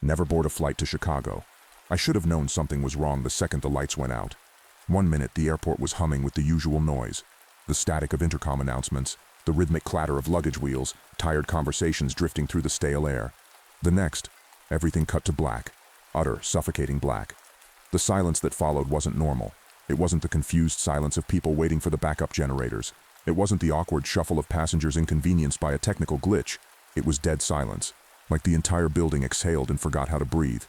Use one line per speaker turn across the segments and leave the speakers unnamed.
Never board a flight to Chicago. I should have known something was wrong the second the lights went out. 1 minute, the airport was humming with the usual noise. The static of intercom announcements, the rhythmic clatter of luggage wheels, tired conversations drifting through the stale air. The next, everything cut to black. Utter, suffocating black. The silence that followed wasn't normal. It wasn't the confused silence of people waiting for the backup generators. It wasn't the awkward shuffle of passengers inconvenienced by a technical glitch. It was dead silence, like the entire building exhaled and forgot how to breathe.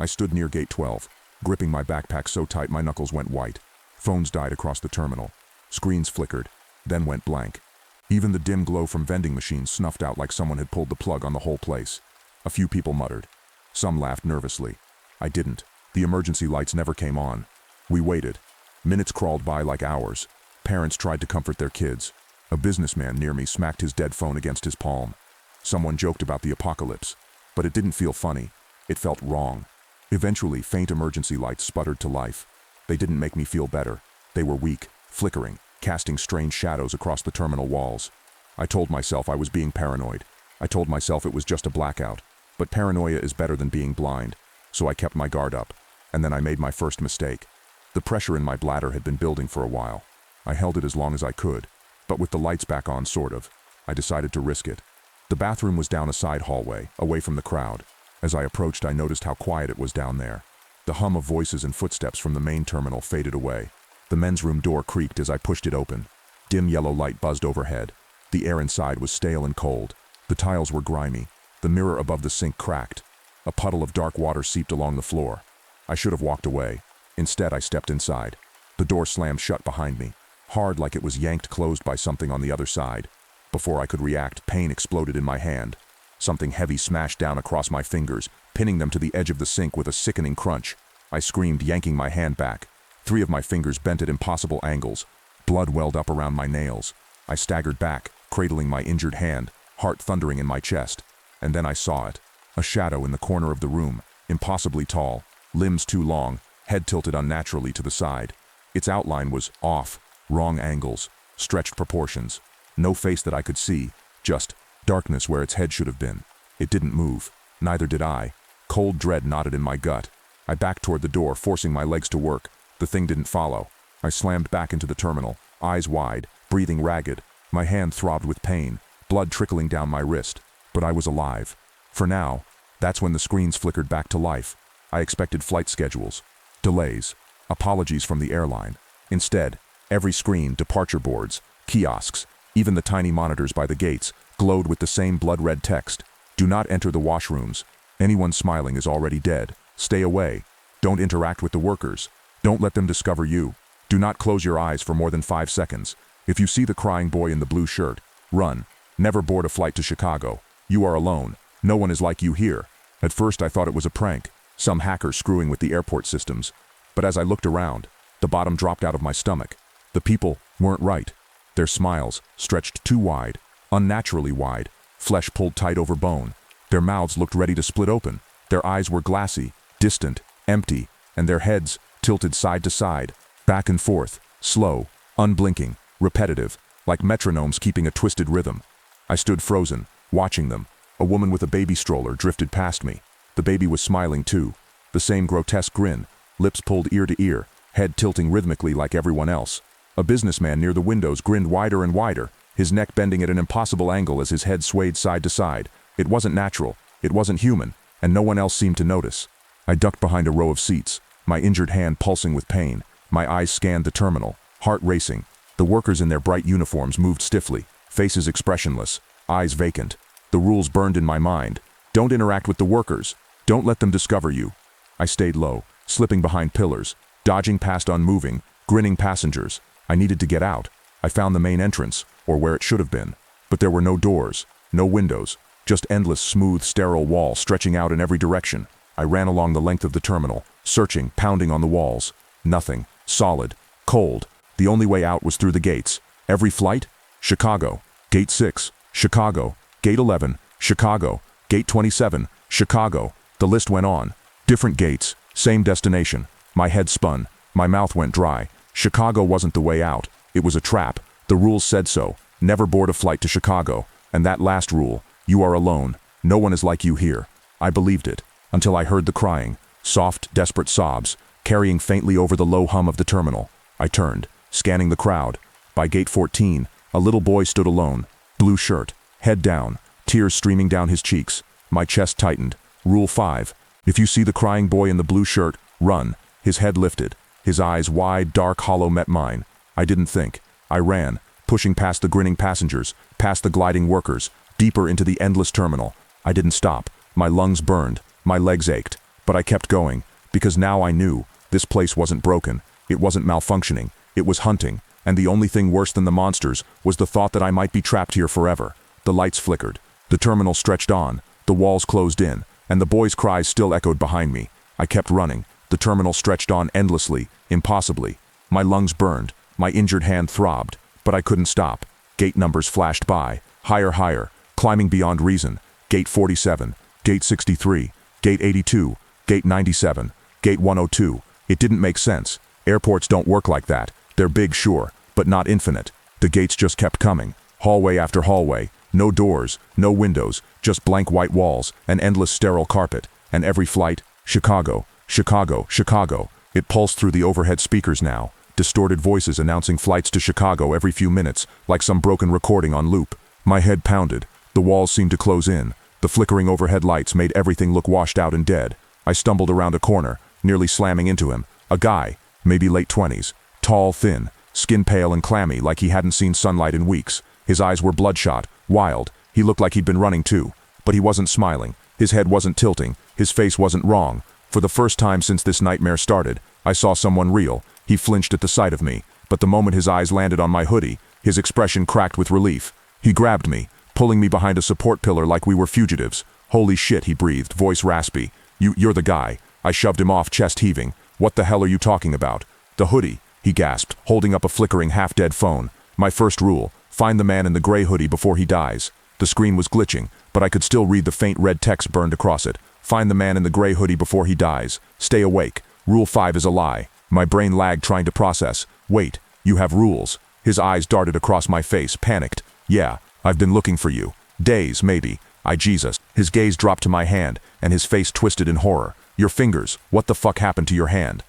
I stood near gate 12, gripping my backpack so tight my knuckles went white. Phones died across the terminal. Screens flickered, then went blank. Even the dim glow from vending machines snuffed out like someone had pulled the plug on the whole place. A few people muttered. Some laughed nervously. I didn't. The emergency lights never came on. We waited. Minutes crawled by like hours. Parents tried to comfort their kids. A businessman near me smacked his dead phone against his palm. Someone joked about the apocalypse, but it didn't feel funny. It felt wrong. Eventually, faint emergency lights sputtered to life. They didn't make me feel better. They were weak, flickering, casting strange shadows across the terminal walls. I told myself I was being paranoid. I told myself it was just a blackout. But paranoia is better than being blind, so I kept my guard up. And then I made my first mistake. The pressure in my bladder had been building for a while. I held it as long as I could, but with the lights back on, sort of. I decided to risk it. The bathroom was down a side hallway, away from the crowd. As I approached, I noticed how quiet it was down there. The hum of voices and footsteps from the main terminal faded away. The men's room door creaked as I pushed it open. Dim yellow light buzzed overhead. The air inside was stale and cold. The tiles were grimy. The mirror above the sink cracked. A puddle of dark water seeped along the floor. I should have walked away. Instead, I stepped inside. The door slammed shut behind me, hard like it was yanked closed by something on the other side. Before I could react, pain exploded in my hand. Something heavy smashed down across my fingers, pinning them to the edge of the sink with a sickening crunch. I screamed, yanking my hand back. 3 of my fingers bent at impossible angles. Blood welled up around my nails. I staggered back, cradling my injured hand, heart thundering in my chest. And then I saw it. A shadow in the corner of the room, impossibly tall, limbs too long, head tilted unnaturally to the side. Its outline was off, wrong angles, stretched proportions. No face that I could see, just darkness where its head should have been. It didn't move. Neither did I. Cold dread knotted in my gut. I backed toward the door, forcing my legs to work. The thing didn't follow. I slammed back into the terminal, eyes wide, breathing ragged. My hand throbbed with pain, blood trickling down my wrist. But I was alive. For now. That's when the screens flickered back to life. I expected flight schedules, delays, apologies from the airline. Instead, every screen, departure boards, kiosks, even the tiny monitors by the gates, glowed with the same blood-red text. Do not enter the washrooms. Anyone smiling is already dead. Stay away. Don't interact with the workers. Don't let them discover you. Do not close your eyes for more than 5 seconds. If you see the crying boy in the blue shirt, run. Never board a flight to Chicago. You are alone. No one is like you here. At first I thought it was a prank, some hacker screwing with the airport systems. But as I looked around, the bottom dropped out of my stomach. The people weren't right. Their smiles stretched too wide, unnaturally wide, flesh pulled tight over bone. Their mouths looked ready to split open. Their eyes were glassy, distant, empty, and their heads tilted side to side, back and forth, slow, unblinking, repetitive, like metronomes keeping a twisted rhythm. I stood frozen, watching them. A woman with a baby stroller drifted past me. The baby was smiling too, the same grotesque grin, lips pulled ear to ear, head tilting rhythmically like everyone else. A businessman near the windows grinned wider and wider, his neck bending at an impossible angle as his head swayed side to side. It wasn't natural, it wasn't human, and no one else seemed to notice. I ducked behind a row of seats, my injured hand pulsing with pain. My eyes scanned the terminal, heart racing. The workers in their bright uniforms moved stiffly, faces expressionless, eyes vacant. The rules burned in my mind. Don't interact with the workers. Don't let them discover you. I stayed low, slipping behind pillars, dodging past unmoving, grinning passengers. I needed to get out. I found the main entrance, or where it should have been. But there were no doors, no windows, just endless smooth, sterile wall stretching out in every direction. I ran along the length of the terminal, searching, pounding on the walls. Nothing. Solid. Cold. The only way out was through the gates. Every flight? Chicago. Gate 6. Chicago. Gate 11. Chicago. Gate 27. Chicago. The list went on. Different gates. Same destination. My head spun. My mouth went dry. Chicago wasn't the way out. It was a trap. The rules said so. Never board a flight to Chicago. And that last rule. You are alone. No one is like you here. I believed it. until I heard the crying, soft, desperate sobs, carrying faintly over the low hum of the terminal. I turned, scanning the crowd. By gate 14, a little boy stood alone, blue shirt, head down, tears streaming down his cheeks. My chest tightened. Rule 5. If you see the crying boy in the blue shirt, run. His head lifted. His eyes wide, dark, hollow met mine. I didn't think. I ran, pushing past the grinning passengers, past the gliding workers, deeper into the endless terminal. I didn't stop. My lungs burned. My legs ached. But I kept going, because now I knew this place wasn't broken. It wasn't malfunctioning. It was hunting. And the only thing worse than the monsters was the thought that I might be trapped here forever. The lights flickered. The terminal stretched on. The walls closed in. And the boy's cries still echoed behind me. I kept running. The terminal stretched on endlessly, impossibly. My lungs burned. My injured hand throbbed. But I couldn't stop. Gate numbers flashed by. Higher, climbing beyond reason. Gate 47. Gate 63. Gate 82. Gate 97. Gate 102. It didn't make sense. Airports don't work like that. They're big, sure, but not infinite. The gates just kept coming. Hallway after hallway. No doors, no windows, just blank white walls, an endless sterile carpet. And every flight, Chicago, Chicago, Chicago. It pulsed through the overhead speakers now. Distorted voices announcing flights to Chicago every few minutes, like some broken recording on loop. My head pounded. The walls seemed to close in. The flickering overhead lights made everything look washed out and dead. I stumbled around a corner, nearly slamming into him. A guy, maybe late 20s. Tall, thin, skin pale and clammy like he hadn't seen sunlight in weeks. His eyes were bloodshot, wild. He looked like he'd been running too. But he wasn't smiling. His head wasn't tilting. His face wasn't wrong. For the first time since this nightmare started, I saw someone real. He flinched at the sight of me. But the moment his eyes landed on my hoodie, his expression cracked with relief. He grabbed me, pulling me behind a support pillar like we were fugitives. Holy shit, he breathed, voice raspy. You're the guy. I shoved him off, chest heaving. What the hell are you talking about? The hoodie, he gasped, holding up a flickering, half-dead phone. My first rule, find the man in the gray hoodie before he dies. The screen was glitching, but I could still read the faint red text burned across it. Find the man in the gray hoodie before he dies. Stay awake. Rule 5 is a lie. My brain lagged trying to process. Wait, you have rules. His eyes darted across my face, panicked. Yeah, I've been looking for you. Days, maybe. Jesus. His gaze dropped to my hand, and his face twisted in horror. Your fingers. What the fuck happened to your hand?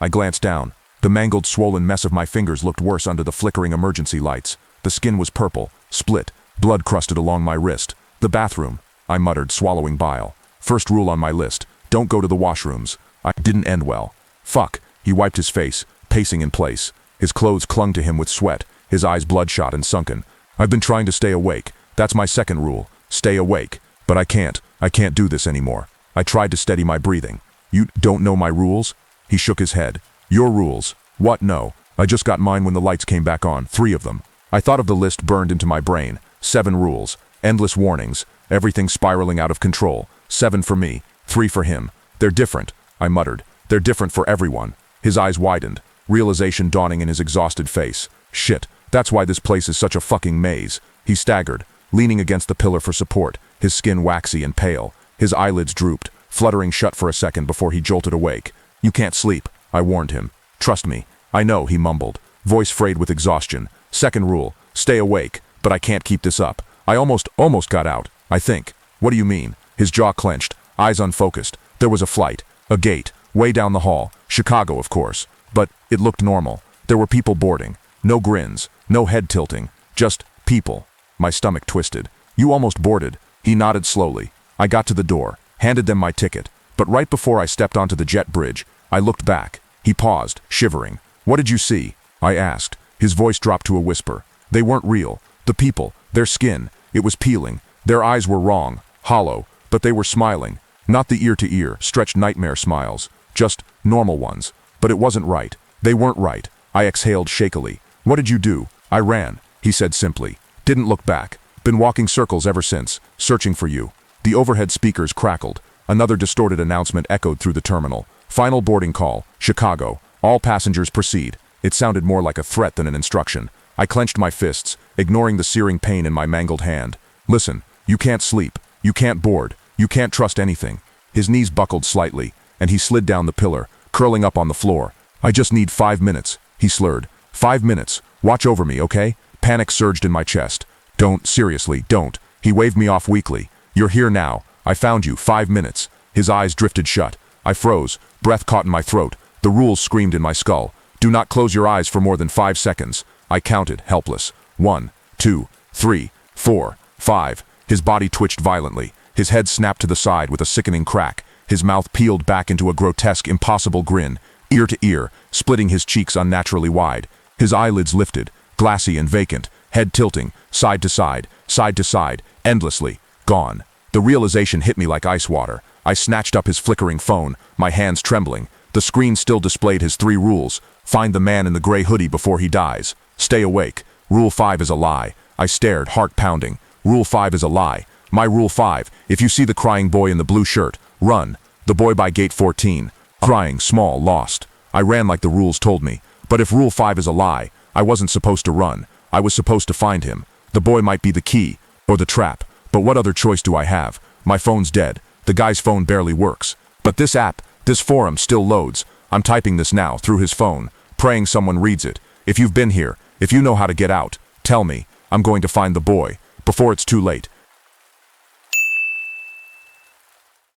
I glanced down. The mangled, swollen mess of my fingers looked worse under the flickering emergency lights. The skin was purple, split, blood crusted along my wrist. The bathroom, I muttered, swallowing bile. First rule on my list, don't go to the washrooms. I didn't end well. Fuck, he wiped his face, pacing in place. His clothes clung to him with sweat, his eyes bloodshot and sunken. I've been trying to stay awake. That's my second rule. Stay awake. But I can't do this anymore. I tried to steady my breathing. You don't know my rules? He shook his head. Your rules? What? No. I just got mine when the lights came back on, 3 of them. I thought of the list burned into my brain. 7 rules. Endless warnings. Everything spiraling out of control. 7 for me. 3 for him. They're different, I muttered. They're different for everyone. His eyes widened. Realization dawning in his exhausted face. Shit. That's why this place is such a fucking maze. He staggered, leaning against the pillar for support, his skin waxy and pale. His eyelids drooped, fluttering shut for a second before he jolted awake. You can't sleep, I warned him. Trust me. I know, he mumbled, voice frayed with exhaustion. Second rule, stay awake, but I can't keep this up. I almost got out, I think. What do you mean? His jaw clenched, eyes unfocused. There was a flight, a gate, way down the hall. Chicago, of course. But it looked normal. There were people boarding. No grins, no head tilting. Just people. My stomach twisted. You almost boarded. He nodded slowly. I got to the door, handed them my ticket. But right before I stepped onto the jet bridge, I looked back. He paused, shivering. What did you see? I asked. His voice dropped to a whisper. They weren't real. The people, their skin, it was peeling. Their eyes were wrong, hollow, but they were smiling. Not the ear-to-ear, stretched nightmare smiles. Just normal ones. But it wasn't right. They weren't right. I exhaled shakily. What did you do? I ran, he said simply. Didn't look back. Been walking circles ever since, searching for you. The overhead speakers crackled. Another distorted announcement echoed through the terminal. Final boarding call, Chicago. All passengers proceed. It sounded more like a threat than an instruction. I clenched my fists, ignoring the searing pain in my mangled hand. Listen, you can't sleep. You can't board. You can't trust anything. His knees buckled slightly, and he slid down the pillar, curling up on the floor. I just need 5 minutes, he slurred. 5 minutes. Watch over me, okay? Panic surged in my chest. Don't, seriously, don't. He waved me off weakly. You're here now. I found you. 5 minutes. His eyes drifted shut. I froze, breath caught in my throat. The rules screamed in my skull. Do not close your eyes for more than 5 seconds. I counted, helpless. 1, 2, 3, 4, 5. His body twitched violently. His head snapped to the side with a sickening crack. His mouth peeled back into a grotesque, impossible grin, ear to ear, splitting his cheeks unnaturally wide. His eyelids lifted, glassy and vacant, head tilting, side to side, endlessly. Gone. The realization hit me like ice water. I snatched up his flickering phone, my hands trembling. The screen still displayed his 3 rules. Find the man in the gray hoodie before he dies. Stay awake. Rule 5 is a lie. I stared, heart pounding. Rule 5 is a lie. My rule 5, if you see the crying boy in the blue shirt, run. The boy by gate 14. Crying, small, lost. I ran like the rules told me. But if rule 5 is a lie, I wasn't supposed to run. I was supposed to find him. The boy might be the key, or the trap. But what other choice do I have? My phone's dead. The guy's phone barely works. But this app, this forum still loads. I'm typing this now, through his phone, praying someone reads it. If you've been here, if you know how to get out, tell me. I'm going to find the boy, before it's too late.